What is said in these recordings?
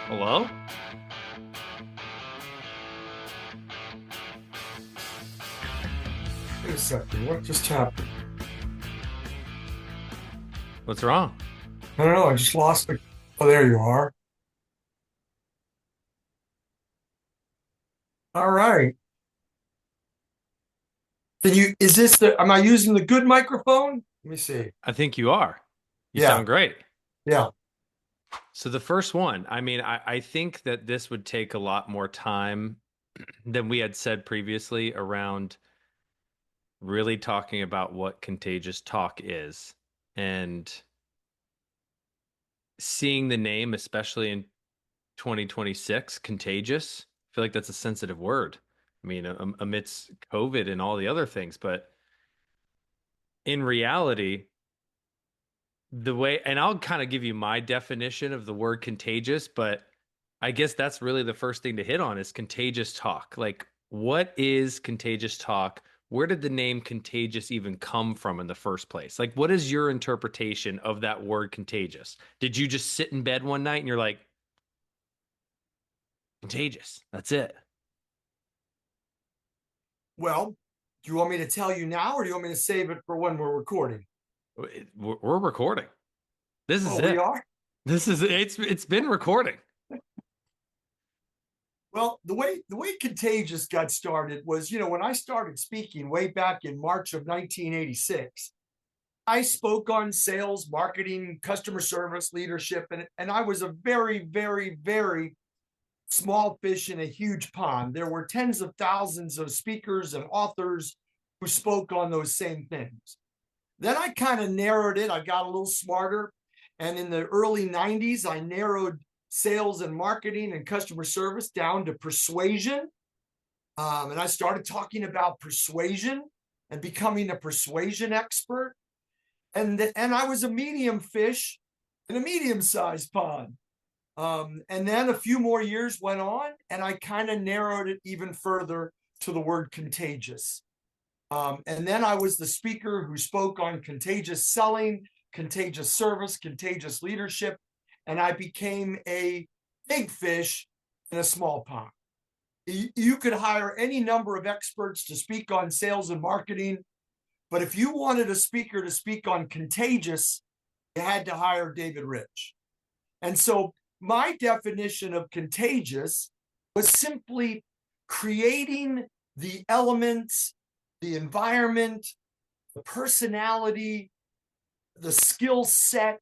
Hello? Wait a second. What just happened? What's wrong? I don't know. I just lost the. Oh, there you are. All right. Can you? Is this the? Am I using the good microphone? Let me see. I think you are. You Yeah. sound great. Yeah. So the first one, I think that this would take a lot more time than we had said previously around really talking about what contagious talk is and seeing the name, especially in 2026, contagious. I feel like that's a sensitive word. I mean, amidst COVID and all the other things, but in reality, the way, and I'll kind of give you my definition of the word contagious, but I guess that's really the first thing to hit on is contagious talk. Like, what is contagious talk? Where did the name contagious even come from in the first place? Like, what is your interpretation of that word contagious? Did you just sit in bed one night and you're like, contagious? That's it. Well, do you want me to tell you now, or do you want me to save it for when we're recording? We're recording. This is Oh, we it. are. This is it's been recording. Well, the way Contagious got started was, when I started speaking way back in March of 1986. I spoke on sales, marketing, customer service, leadership, and I was a very, very, very small fish in a huge pond. There were tens of thousands of speakers and authors who spoke on those same things. Then I kind of narrowed it. I got a little smarter. And in the early 90s, I narrowed sales and marketing and customer service down to persuasion. And I started talking about persuasion and becoming a persuasion expert. And I was a medium fish in a medium-sized pond. And then a few more years went on, and I kind of narrowed it even further to the word contagious. And then I was the speaker who spoke on contagious selling, contagious service, contagious leadership, and I became a big fish in a small pond. You could hire any number of experts to speak on sales and marketing, but if you wanted a speaker to speak on contagious, you had to hire David Rich. And so my definition of contagious was simply creating the elements, the environment, the personality, the skill set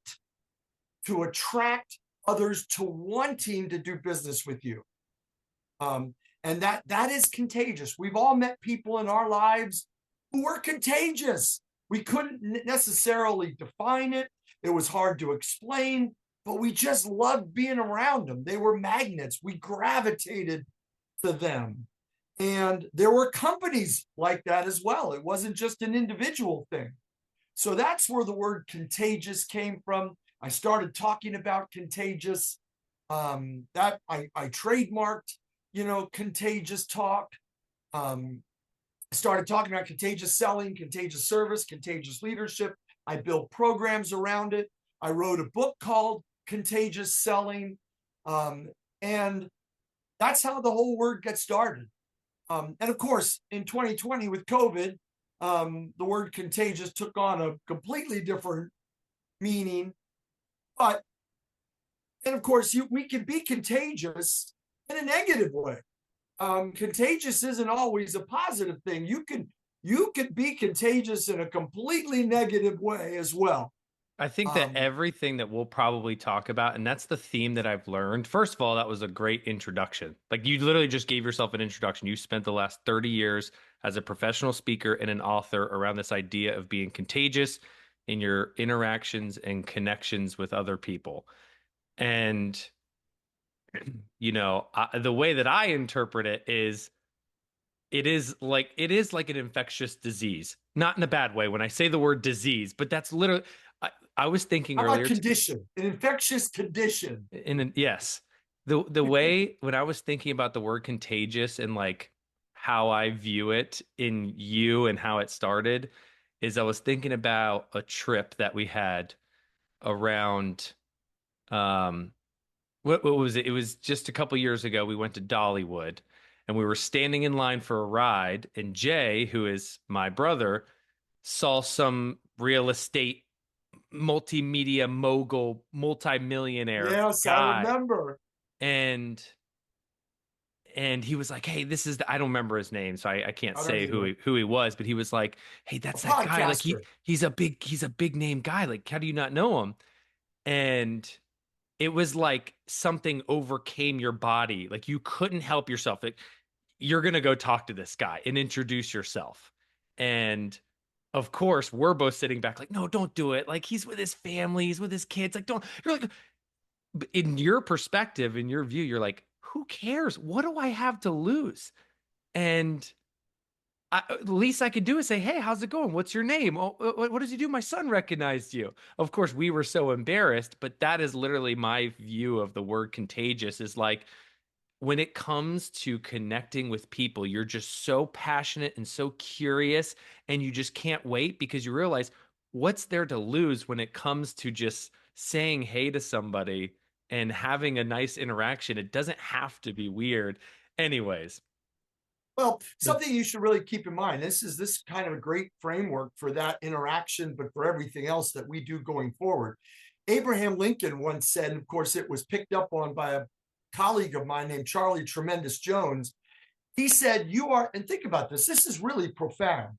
to attract others to wanting to do business with you. And that is contagious. We've all met people in our lives who were contagious. We couldn't necessarily define it. It was hard to explain, but we just loved being around them. They were magnets. We gravitated to them. And there were companies like that as well. It wasn't just an individual thing. So that's where the word contagious came from. I started talking about contagious. That I trademarked, contagious talk. I started talking about contagious selling, contagious service, contagious leadership. I built programs around it. I wrote a book called Contagious Selling. And that's how the whole word gets started. And of course, in 2020 with COVID, the word contagious took on a completely different meaning. But, and of course, we can be contagious in a negative way. Contagious isn't always a positive thing. You could be contagious in a completely negative way as well. I think that Um, everything that we'll probably talk about, and that's the theme that I've learned. First of all, that was a great introduction. Like you literally just gave yourself an introduction. You spent the last 30 years as a professional speaker and an author around this idea of being contagious in your interactions and connections with other people. And, the way that I interpret it is like an infectious disease, not in a bad way when I say the word disease, but that's literally I was thinking how about earlier condition? An infectious condition. yes, the way when I was thinking about the word contagious and like how I view it in you and how it started, is I was thinking about a trip that we had around um what was it? It was just a couple years ago. We went to Dollywood and we were standing in line for a ride, and Jay, who is my brother, saw some real estate multimedia mogul, multimillionaire Yes, I guy, remember. and he was like, "Hey, this is I don't remember his name, so I can't I don't say either. who he was, but he was like, "Hey, A that's that guy. Like podcaster. he's a big name guy. Like, how do you not know him?" And it was like something overcame your body. Like you couldn't help yourself. Like you're gonna go talk to this guy and introduce yourself. And of course, we're both sitting back, like, no, don't do it. Like he's with his family, he's with his kids. Like, don't. You're like, in your perspective, in your view, you're like, who cares? What do I have to lose? And the least I could do is say, "Hey, how's it going? What's your name? Oh, what does he do? My son recognized you." Of course, we were so embarrassed, but that is literally my view of the word contagious. Is like when it comes to connecting with people, you're just so passionate and so curious, and you just can't wait because you realize what's there to lose when it comes to just saying hey to somebody and having a nice interaction. It doesn't have to be weird. Anyways, Well, something you should really keep in mind. This kind of a great framework for that interaction, but for everything else that we do going forward. Abraham Lincoln once said, and of course, it was picked up on by a colleague of mine named Charlie Tremendous Jones. He said, "You are," and think about this. This is really profound.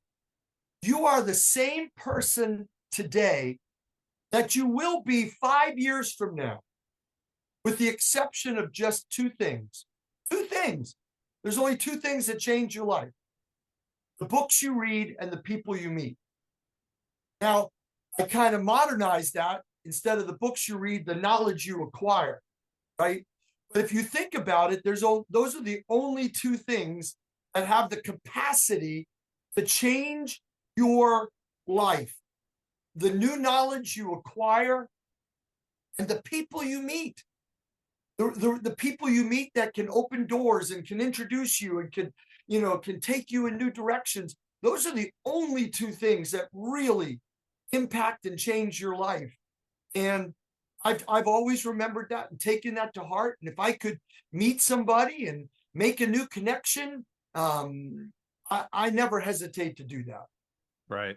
You are the same person today that you will be 5 years from now, with the exception of just two things. Two things. There's only two things that change your life: the books you read and the people you meet. Now, I kind of modernized that. Instead of the books you read, the knowledge you acquire, right? But if you think about it, those are the only two things that have the capacity to change your life: the new knowledge you acquire and the people you meet. The people you meet that can open doors and can introduce you and can take you in new directions. Those are the only two things that really impact and change your life. And I've always remembered that and taken that to heart. And if I could meet somebody and make a new connection, I never hesitate to do that. right.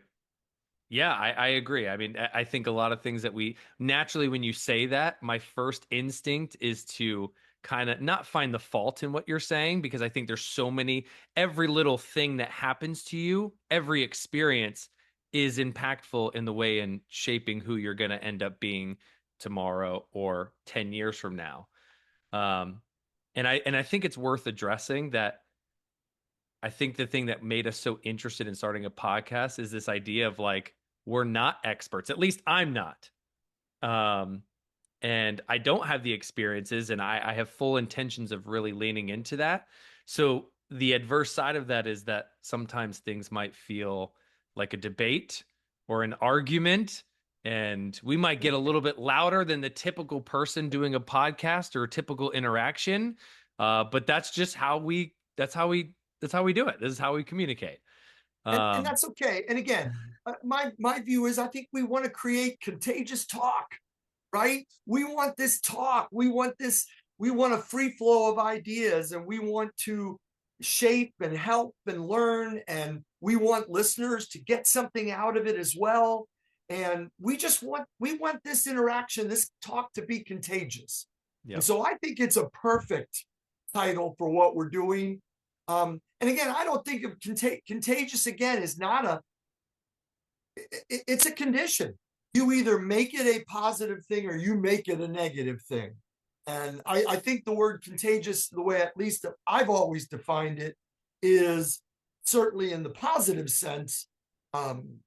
Yeah, I agree. I mean, I think a lot of things that we naturally, when you say that, my first instinct is to kind of not find the fault in what you're saying, because I think there's so many, every little thing that happens to you, every experience is impactful in the way in shaping who you're going to end up being tomorrow or 10 years from now. Um, and I think it's worth addressing that. I think the thing that made us so interested in starting a podcast is this idea of like, we're not experts. At least I'm not. Um, and I don't have the experiences, and I have full intentions of really leaning into that. So the adverse side of that is that sometimes things might feel like a debate or an argument, and we might get a little bit louder than the typical person doing a podcast or a typical interaction. But that's just how we. That's how we do it. This is how we communicate. And Um, that's okay. And again, my view is I think we want to create contagious talk, right? We want this talk. We want a free flow of ideas, and we want to shape and help and learn, and we want listeners to get something out of it as well. And we want this interaction, this talk, to be contagious. And yep. so I think it's a perfect title for what we're doing. And again, I don't think of contagious again is not it's a condition. You either make it a positive thing or you make it a negative thing. And I think the word contagious, the way at least I've always defined it, is certainly in the positive sense. Um,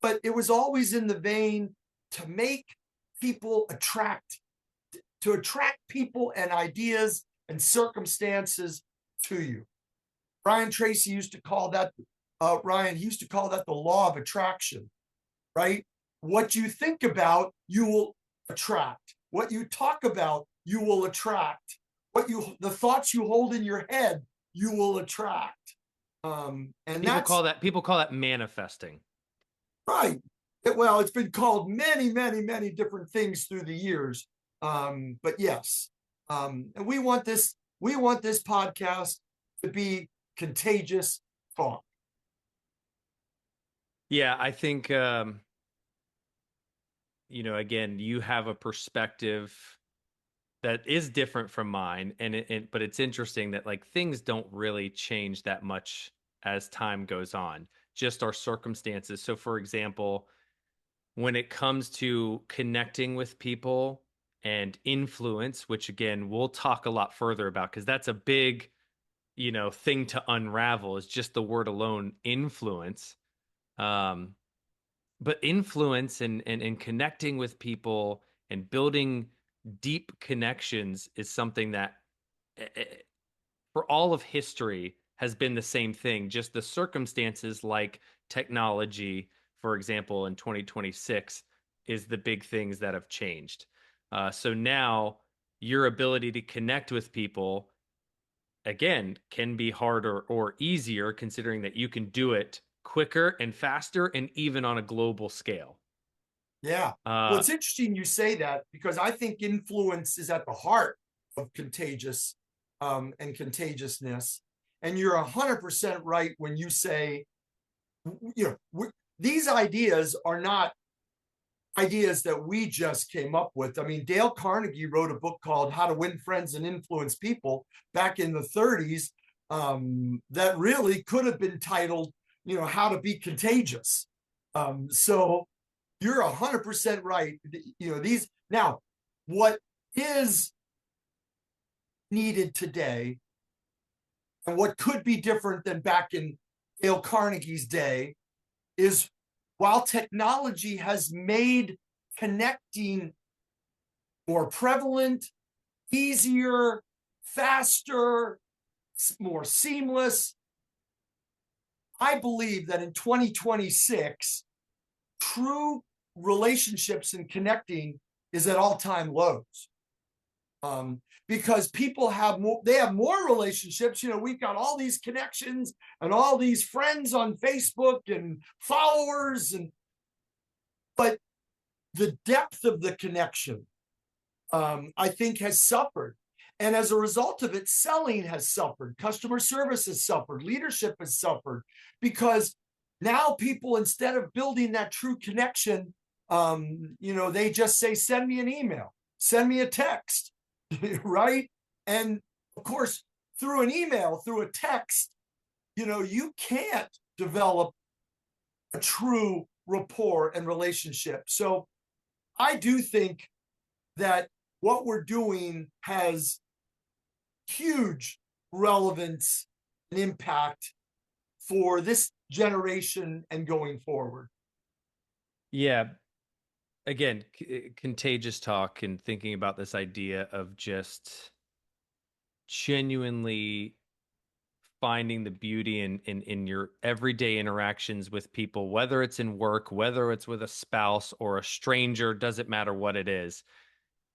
but it was always in the vein to make people to attract people and ideas and circumstances to you. Brian Tracy used to call that, Ryan, he used to call that the law of attraction, right? What you think about, you will attract. What you talk about, you will attract. The thoughts you hold in your head, you will attract. And that's People call that manifesting. Right. Well, it's been called many, many, many different things through the years. But yes, and we want this podcast to be contagious thought. Yeah, I think again, you have a perspective that is different from mine, and but it's interesting that like things don't really change that much as time goes on, just our circumstances. So for example, when it comes to connecting with people and influence, which again, we'll talk a lot further about because that's a big, thing to unravel is just the word alone, influence. Um, but influence and connecting with people and building deep connections is something that eh, eh, for all of history has been the same thing. Just the circumstances like technology, for example, in 2026 is the big things that have changed. So now your ability to connect with people, again, can be harder or easier considering that you can do it quicker and faster and even on a global scale. Yeah. Well, Uh, it's interesting you say that because I think influence is at the heart of and contagiousness. And you're 100% right when you say, these ideas are not ideas that we just came up with. I mean, Dale Carnegie wrote a book called How to Win Friends and Influence People back in the 30s, that really could have been titled, How to Be Contagious. So you're 100% right. These now, what is needed today and what could be different than back in Dale Carnegie's day is while technology has made connecting more prevalent, easier, faster, more seamless, I believe that in 2026, true relationships and connecting is at all-time lows. Because people have more relationships. We've got all these connections and all these friends on Facebook and followers, but the depth of the connection, I think, has suffered. And as a result of it, selling has suffered, customer service has suffered, leadership has suffered, because now people, instead of building that true connection, they just say, send me an email, send me a text, right? And of course, through an email, through a text, you can't develop a true rapport and relationship. So I do think that what we're doing has huge relevance and impact for this generation and going forward. yeah, again, contagious talk and thinking about this idea of just genuinely finding the beauty in your everyday interactions with people, whether it's in work, whether it's with a spouse or a stranger, doesn't matter what it is.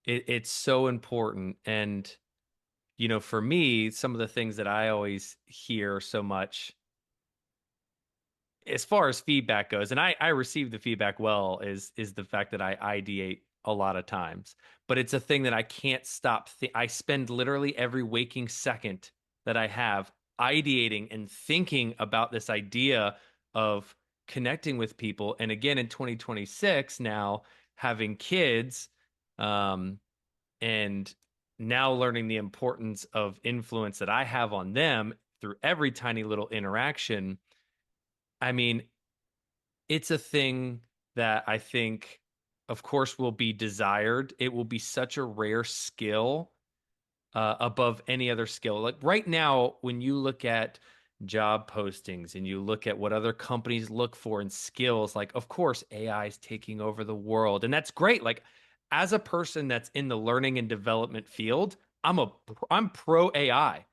It's so important. And, for me, some of the things that I always hear so much as far as feedback goes, and I receive the feedback well, is the fact that I ideate a lot of times. But it's a thing that I can't stop. I spend literally every waking second that I have ideating and thinking about this idea of connecting with people. And again, in 2026, now having kids, um, and now learning the importance of influence that I have on them through every tiny little interaction. I mean, it's a thing that I think, of course, will be desired. It will be such a rare skill above any other skill. Like right now, when you look at job postings and you look at what other companies look for in skills, like, of course, AI is taking over the world. And that's great. Like, as a person that's in the learning and development field, I'm pro AI.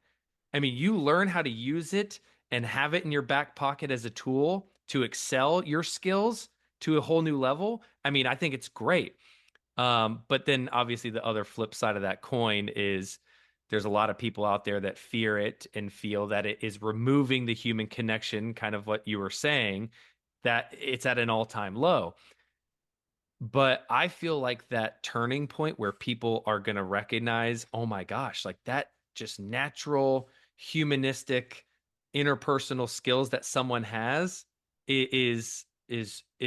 I mean, you learn how to use it and have it in your back pocket as a tool to excel your skills to a whole new level. I mean, I think it's great. But then obviously the other flip side of that coin is there's a lot of people out there that fear it and feel that it is removing the human connection, kind of what you were saying. that it's at an all-time low. But I feel like that turning point where people are going to recognize, oh my gosh, like that just natural humanistic interpersonal skills that someone has is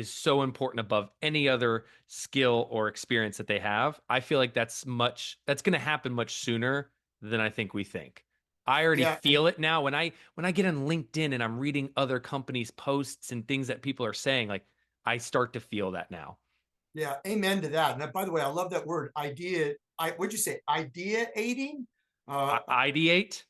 so important above any other skill or experience that they have. I feel like that's going to happen much sooner than I think we think. I already Yeah, and feel it now when I get on LinkedIn and I'm reading other companies' posts and things that people are saying, like I start to feel that now. yeah, amen to that. And by the way, I love that word idea. What'd you say? Ideating? Uh, Ideate.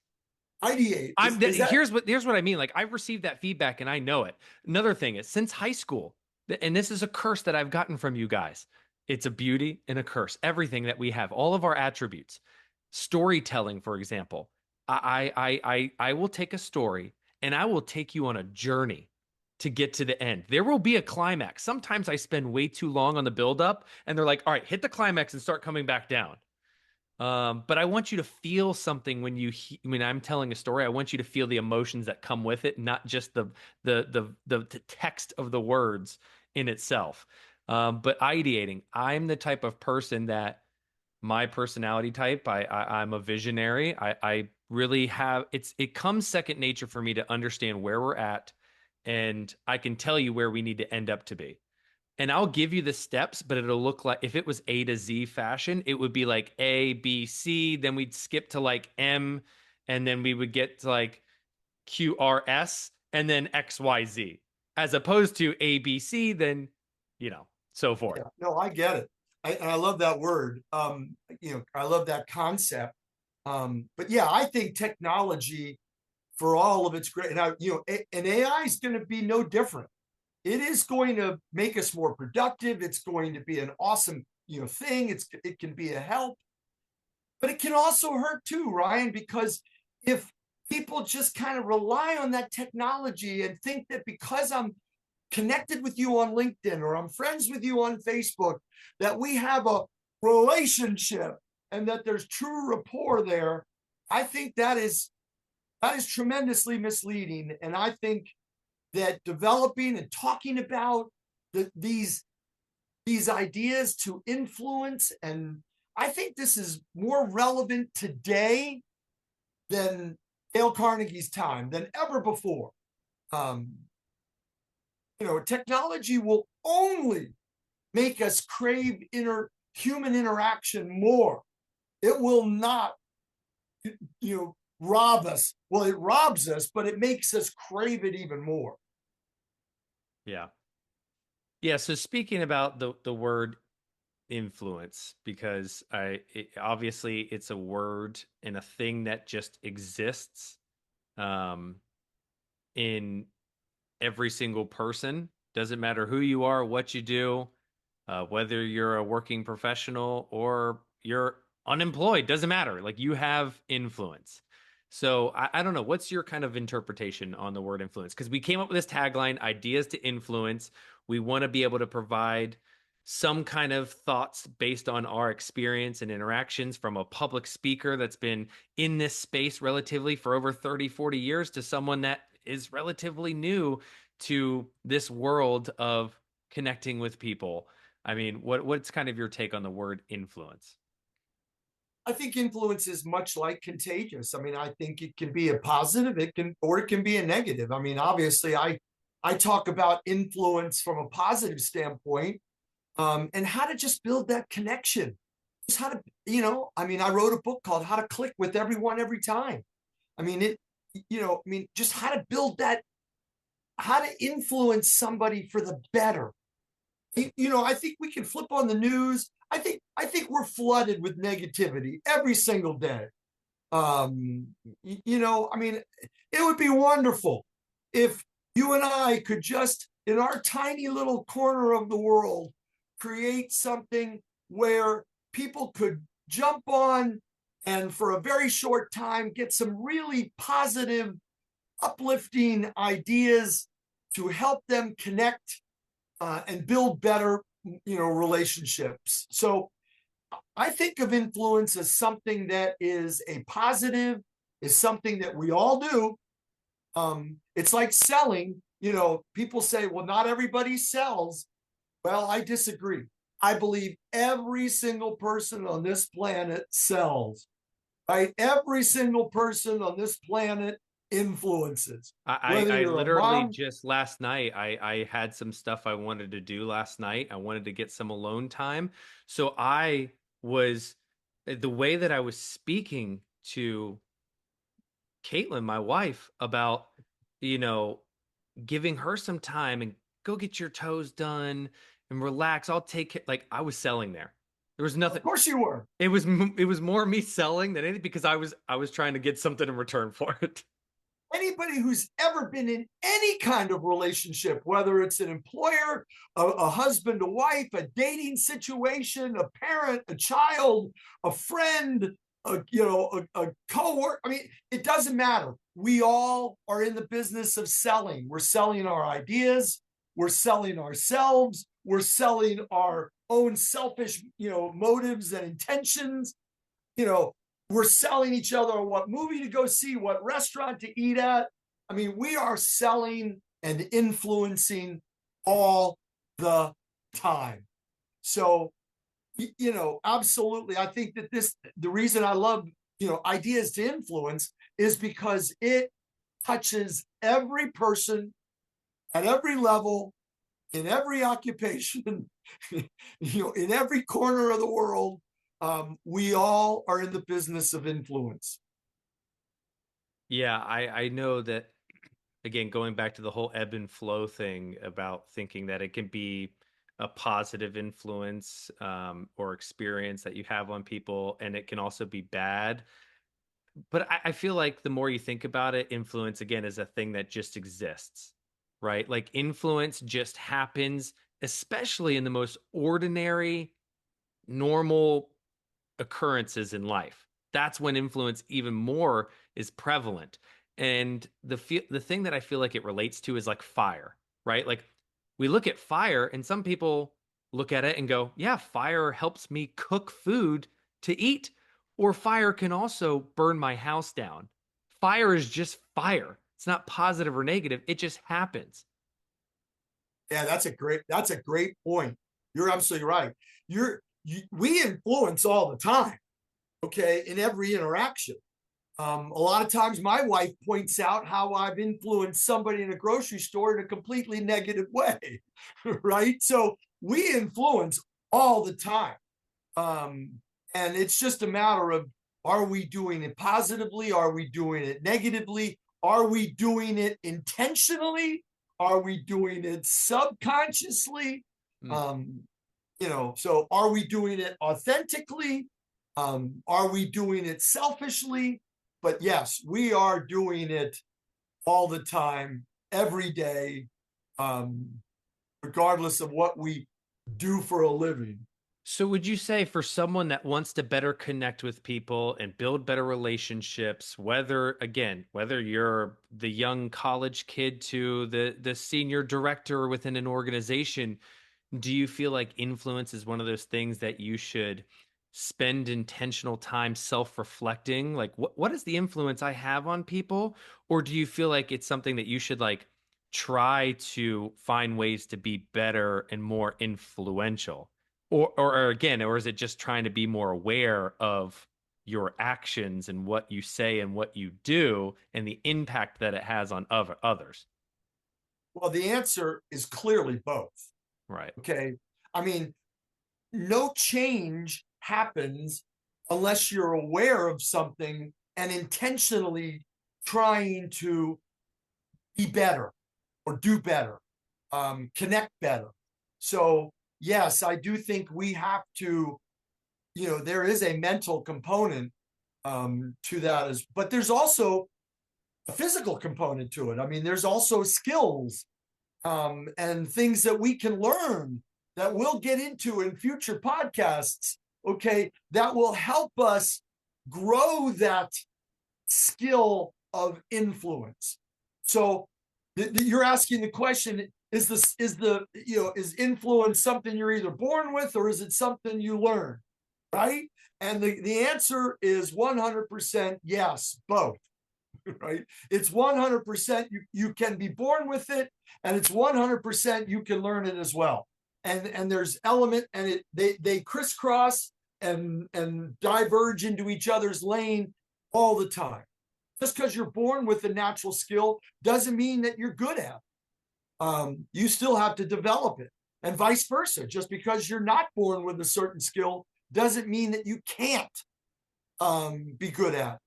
ideate. I'm Is that? here's what I mean. Like I've received that feedback and I know it. Another thing is since high school, and this is a curse that I've gotten from you guys. It's a beauty and a curse. Everything that we have, all of our attributes, storytelling, for example. I will take a story and I will take you on a journey to get to the end. There will be a climax. Sometimes I spend way too long on the build up, and they're like, "All right, hit the climax and start coming back down." But I want you to feel something when I'm telling a story. I want you to feel the emotions that come with it, not just the text of the words in itself. But ideating, I'm the type of person that my personality type. I'm a visionary. I really have it comes second nature for me to understand where we're at, and I can tell you where we need to end up to be, and I'll give you the steps, but it'll look like if it was A to Z fashion, it would be like A, B, C, then we'd skip to like M, and then we would get to like Q, R, S, and then X, Y, Z, as opposed to A, B, C, then, so forth. Yeah, no, I get it. I love that word. I love that concept. But yeah, I think technology, for all of its great, and and AI is going to be no different. It is going to make us more productive. It's going to be an awesome, thing. It can be a help, but it can also hurt too, Ryan, because if people just kind of rely on that technology and think that because I'm connected with you on LinkedIn or I'm friends with you on Facebook, that we have a relationship and that there's true rapport there, I think that is tremendously misleading. And I think that developing and talking about these ideas to influence, and I think this is more relevant today than Dale Carnegie's time, than ever before. Um, Technology will only make us crave human interaction more. It will not, rob us. Well, it robs us, but it makes us crave it even more. Yeah. Yeah. So speaking about the word influence, because obviously it's a word and a thing that just exists um, in every single person. Doesn't matter who you are, what you do, whether you're a working professional or you're unemployed, doesn't matter. Like you have influence. So I don't know. What's your kind of interpretation on the word influence? Because we came up with this tagline, ideas to influence. We want to be able to provide some kind of thoughts based on our experience and interactions from a public speaker that's been in this space relatively for over 30, 40 years to someone that is relatively new to this world of connecting with people. I mean, what's kind of your take on the word influence? I think influence is much like contagious. I mean, I think it can be a positive, it can be a negative. I mean, obviously, I talk about influence from a positive standpoint, and how to just build that connection. Just how to, I mean, I wrote a book called How to Click with Everyone Every Time. I mean, just how to build that, how to influence somebody for the better. I think we can flip on the news. I think we're flooded with negativity every single day. I mean, it would be wonderful if you and I could just, in our tiny little corner of the world, create something where people could jump on and for a very short time get some really positive, uplifting ideas to help them connect, and build better, relationships. So I think of influence as something that is a positive, is something that we all do. It's like selling. people say, well, not everybody sells. Well, I disagree. I believe every single person on this planet sells, right? Every single person on this planet influences. Whether I you're a literally mom, just last night, I had some stuff I wanted to do last night. I wanted to get some alone time. So I was, the way that I was speaking to Caitlin, my wife, about, you know, giving her some time and go get your toes done and relax. I'll take it. Like I was selling there. There was of nothing. course you were. It was more me selling than anything because I was trying to get something in return for it. Anybody who's ever been in any kind of relationship, whether it's an employer, a husband, a wife, a dating situation, a parent, a child, a friend, a coworker. I mean, it doesn't matter. We all are in the business of selling. We're selling our ideas. We're selling ourselves. We're selling our own selfish, motives and intentions. you know, we're selling each other what movie to go see, what restaurant to eat at. I mean, we are selling and influencing all the time. So, absolutely. I think that the reason I love, ideas to influence is because it touches every person at every level, in every occupation, in every corner of the world. We all are in the business of influence. Yeah, I know that again, going back to the whole ebb and flow thing about thinking that it can be a positive influence or experience that you have on people, and it can also be bad. But I feel like the more you think about it, influence again is a thing that just exists, right? Like influence just happens, especially in the most ordinary, normal occurrences in life. That's when influence even more is prevalent. And the thing that I feel like it relates to is like fire, right? Like we look at fire and some people look at it and go, "Yeah, fire helps me cook food to eat." Or fire can also burn my house down. Fire is just fire. It's not positive or negative. It just happens. Yeah, that's a great point. You're absolutely right. We influence all the time, okay, in every interaction. A lot of times, my wife points out how I've influenced somebody in a grocery store in a completely negative way, right? So we influence all the time. And it's just a matter of, are we doing it positively? Are we doing it negatively? Are we doing it intentionally? Are we doing it subconsciously? Mm. Um, so are we doing it authentically? Are we doing it selfishly? But yes, we are doing it all the time, every day, um, regardless of what we do for a living. So, would you say for someone that wants to better connect with people and build better relationships, whether you're the young college kid to the senior director within an organization, do you feel like influence is one of those things that you should spend intentional time self-reflecting? Like what is the influence I have on people? Or do you feel like it's something that you should like try to find ways to be better and more influential? Or again, or is it just trying to be more aware of your actions and what you say and what you do and the impact that it has on others? Well, the answer is clearly both. Right. Okay. I mean, no change happens unless you're aware of something and intentionally trying to be better or do better, connect better. So, yes, I do think we have to, there is a mental component to that, but there's also a physical component to it. I mean, there's also skills and things that we can learn that we'll get into in future podcasts, okay, that will help us grow that skill of influence. So you're asking the question, is influence something you're either born with or is it something you learn, right? And the answer is 100% yes, both. right? It's 100% you can be born with it, and it's 100% you can learn it as well. And there's element, and they crisscross and diverge into each other's lane all the time. Just because you're born with a natural skill doesn't mean that you're good at it. You still have to develop it, and vice versa. Just because you're not born with a certain skill doesn't mean that you can't be good at it.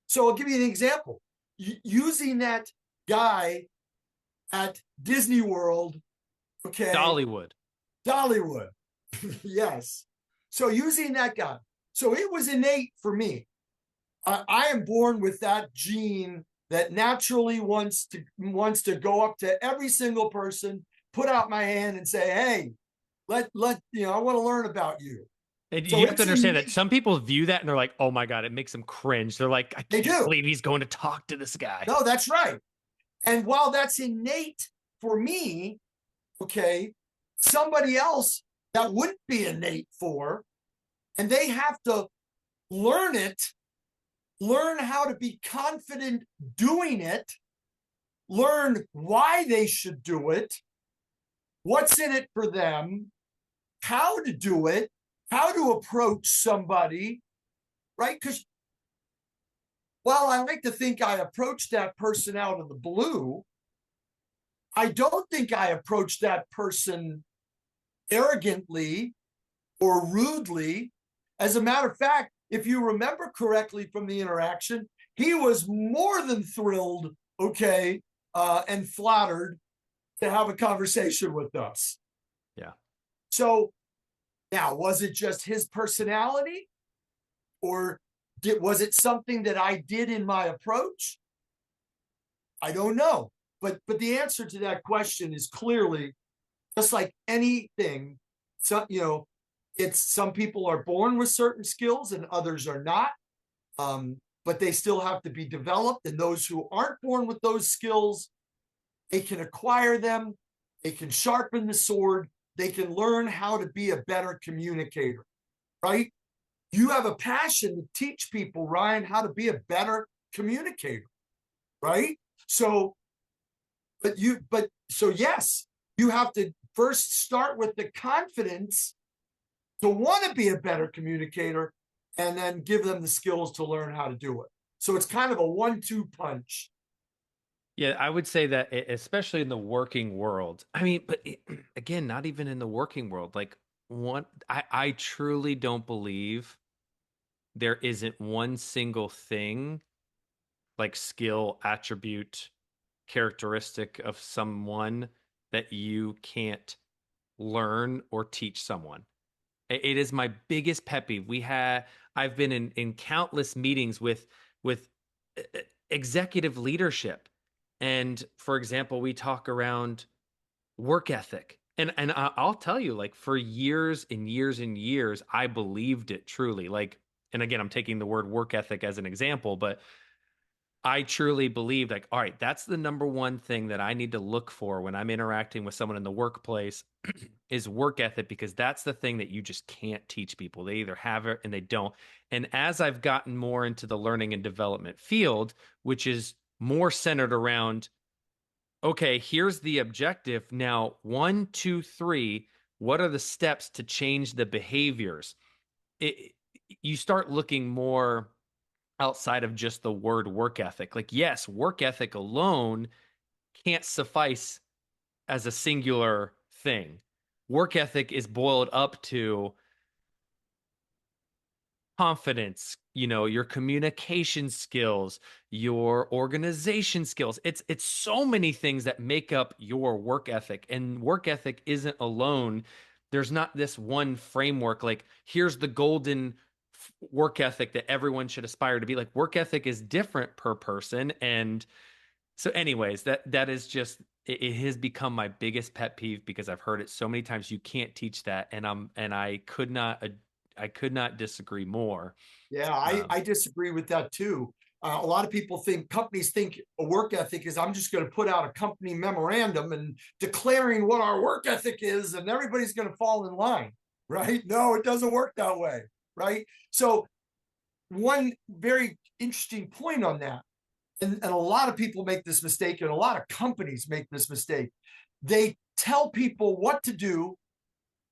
So I'll give you an example. Using that guy at Disney World, okay, Dollywood. Dollywood, yes. So using that guy, so it was innate for me. I am born with that gene that naturally wants to go up to every single person, put out my hand, and say, "Hey, let I want to learn about you." And So you have to it's in understand that me. some people view that and they're like, oh my God, it makes them cringe. They're like, I They can't do. believe he's going to talk to this guy. No, that's right. And while that's innate for me, okay, somebody else that wouldn't be innate for, and they have to learn it, learn how to be confident doing it, learn why they should do it, what's in it for them, how to do it, how to approach somebody, right? Because while I like to think I approached that person out of the blue, I don't think I approached that person arrogantly or rudely. As a matter of fact, if you remember correctly from the interaction, he was more than thrilled, okay, and flattered to have a conversation with us. Yeah. So now, was it just his personality, or was it something that I did in my approach? I don't know. But the answer to that question is clearly, just like anything, so it's some people are born with certain skills and others are not. But they still have to be developed. And those who aren't born with those skills, they can acquire them, they can sharpen the sword, they can learn how to be a better communicator, right? You have a passion to teach people, Ryan, how to be a better communicator, right? So, so yes, you have to first start with the confidence to want to be a better communicator, and then give them the skills to learn how to do it. So it's kind of a 1-2 punch. Yeah, I would say that especially in the working world. I mean, but again, not even in the working world. Like I truly don't believe there isn't one single thing like skill, attribute, characteristic of someone that you can't learn or teach someone. It is my biggest pet peeve. I've been in countless meetings with executive leadership. And for example, we talk around work ethic. And I'll tell you, like for years and years and years, I believed it truly. Like, and again, I'm taking the word work ethic as an example, but I truly believe like, all right, that's the number one thing that I need to look for when I'm interacting with someone in the workplace is work ethic, because that's the thing that you just can't teach people. They either have it and they don't. And as I've gotten more into the learning and development field, which is more centered around, okay, here's the objective. Now, one, two, three, what are the steps to change the behaviors? It, you start looking more outside of just the word work ethic. Like, yes, work ethic alone can't suffice as a singular thing. Work ethic is boiled up to confidence, your communication skills, your organization skills. It's so many things that make up your work ethic. And work ethic isn't alone. There's not this one framework like here's the golden work ethic that everyone should aspire to be. Like work ethic is different per person. And so anyways, that is just it has become my biggest pet peeve because I've heard it so many times. You can't teach that, and I could not disagree more. Yeah, I, Um, I disagree with that too. A lot of people think companies think a work ethic is I'm just going to put out a company memorandum and declaring what our work ethic is, and everybody's going to fall in line, right? No, it doesn't work that way, right? So, one very interesting point on that and a lot of people make this mistake, and a lot of companies make this mistake. They tell people what to do,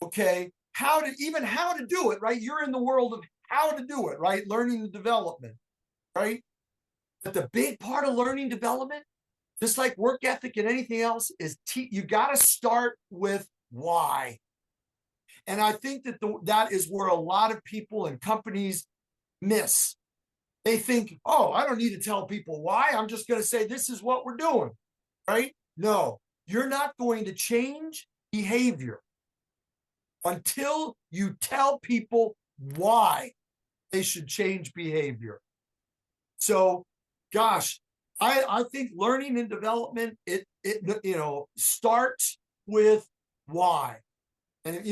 okay, how to do it, right? You're in the world of how to do it, right? Learning and development, right? But the big part of learning development, just like work ethic and anything else, is you got to start with why. And I think that that is where a lot of people and companies miss. They think, oh, I don't need to tell people why. I'm just going to say this is what we're doing, right? No, you're not going to change behavior until you tell people why they should change behavior. So, gosh, I think learning and development it starts with why. And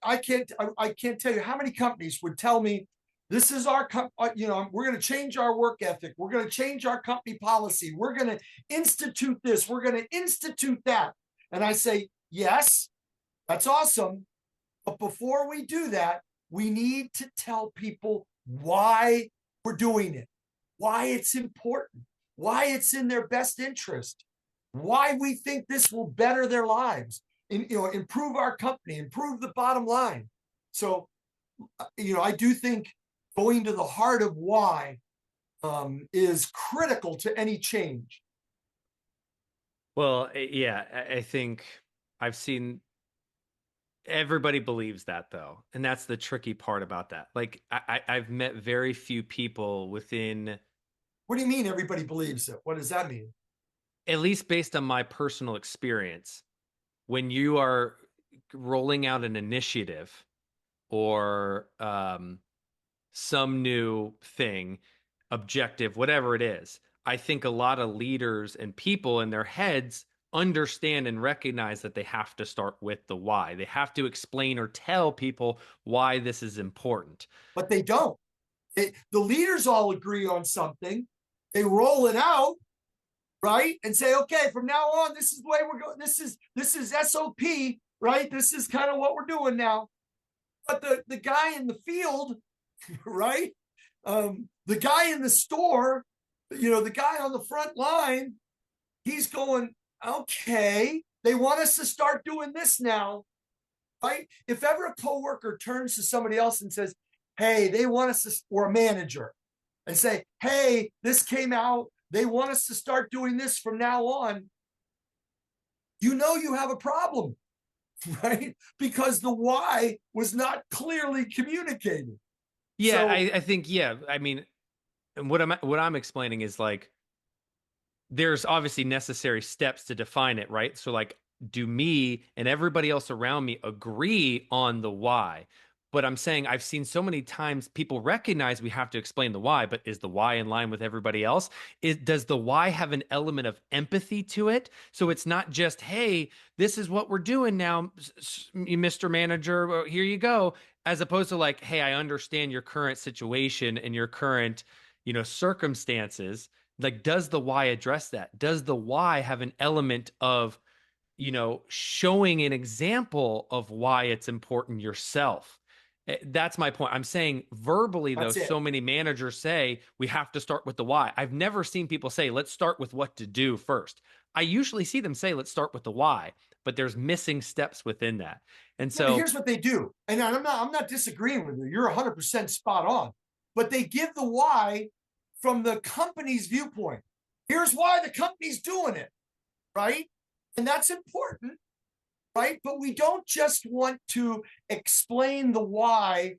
I can't tell you how many companies would tell me this is our we're going to change our work ethic, we're going to change our company policy, we're going to institute this, we're going to institute that. And I say, yes, that's awesome, but before we do that, we need to tell people why we're doing it, why it's important, why it's in their best interest, why we think this will better their lives, improve our company, improve the bottom line. So, I do think going to the heart of why is critical to any change. Well, yeah, I think I've seen everybody believes that though, and that's the tricky part about that. Like I've met very few people within, What do you mean everybody believes it? What does that mean? at least based on my personal experience, when you are rolling out an initiative or some new thing, objective, whatever it is. I think a lot of leaders and people in their heads understand and recognize that they have to start with the why. They have to explain or tell people why this is important. But they don't. The leaders all agree on something. They roll it out, right? And say, okay, from now on, this is the way we're going. This is SOP, right? This is kind of what we're doing now. But the guy in the field, right? The guy in the store, the guy on the front line, he's going, okay, they want us to start doing this now, right? If ever a coworker turns to somebody else and says, hey, they want us to, or a manager, and say, hey, this came out, they want us to start doing this from now on, you have a problem, right? Because the why was not clearly communicated. Yeah, So, I think yeah. I mean, what I'm explaining is like there's obviously necessary steps to define it, right? So like do me and everybody else around me agree on the why? But I'm saying I've seen so many times people recognize we have to explain the why, but is the why in line with everybody else? Does the why have an element of empathy to it? So it's not just, hey, this is what we're doing now, Mr. Manager, here you go, as opposed to like, hey, I understand your current situation and your current, circumstances. Like, does the why address that? Does the why have an element of, showing an example of why it's important yourself? That's my point. I'm saying verbally, though, that's it. so many managers say we have to start with the why. I've never seen people say, let's start with what to do first. I usually see them say, let's start with the why, but there's missing steps within that. And Yeah, but so, here's what they do. And I'm not disagreeing with you. You're 100% spot on. But they give the why from the company's viewpoint. Here's why the company's doing it, right? And that's important, right? But we don't just want to explain the why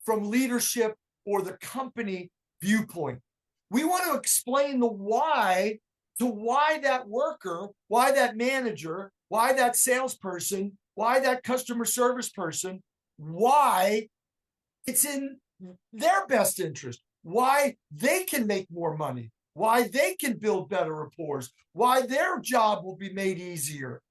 from leadership or the company viewpoint. We want to explain the why to why that worker, why that manager, why that salesperson, why that customer service person, why it's in their best interest, why they can make more money, why they can build better rapport, why their job will be made easier.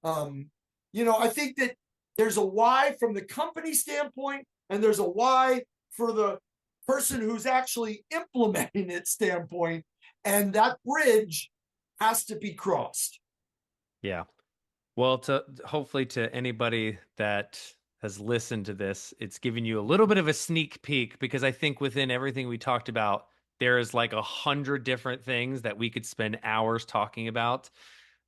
Um, I think that there's a why from the company standpoint, and there's a why for the person who's actually implementing it standpoint, and that bridge has to be crossed. yeah. Well, to hopefully to anybody that has listened to this, it's given you a little bit of a sneak peek because I think within everything we talked about, there is like 100 different things that we could spend hours talking about.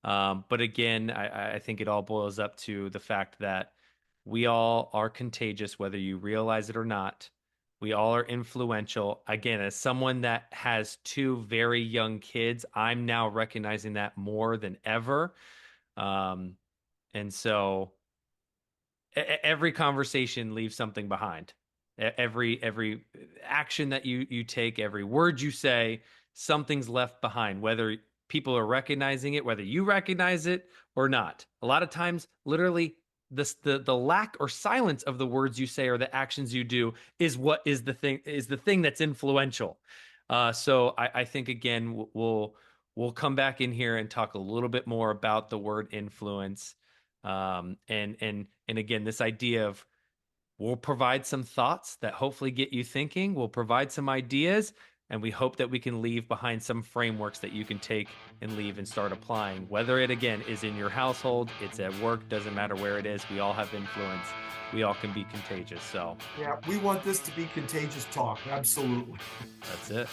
But again, I think it all boils up to the fact that we all are contagious, whether you realize it or not. We all are influential. Again, as someone that has two very young kids, I'm now recognizing that more than ever. Um, and so every conversation leaves something behind. Every action that you take, every word you say, something's left behind, whether people are recognizing it, whether you recognize it or not. A lot of times, literally, the lack or silence of the words you say or the actions you do is what is the thing that's influential. So I think again we'll come back in here and talk a little bit more about the word influence. And again, this idea of we'll provide some thoughts that hopefully get you thinking. We'll provide some ideas, and we hope that we can leave behind some frameworks that you can take and leave and start applying. Whether it again is in your household, it's at work, doesn't matter where it is. We all have influence. We all can be contagious. So Yeah, we want this to be contagious talk. Absolutely. that's it.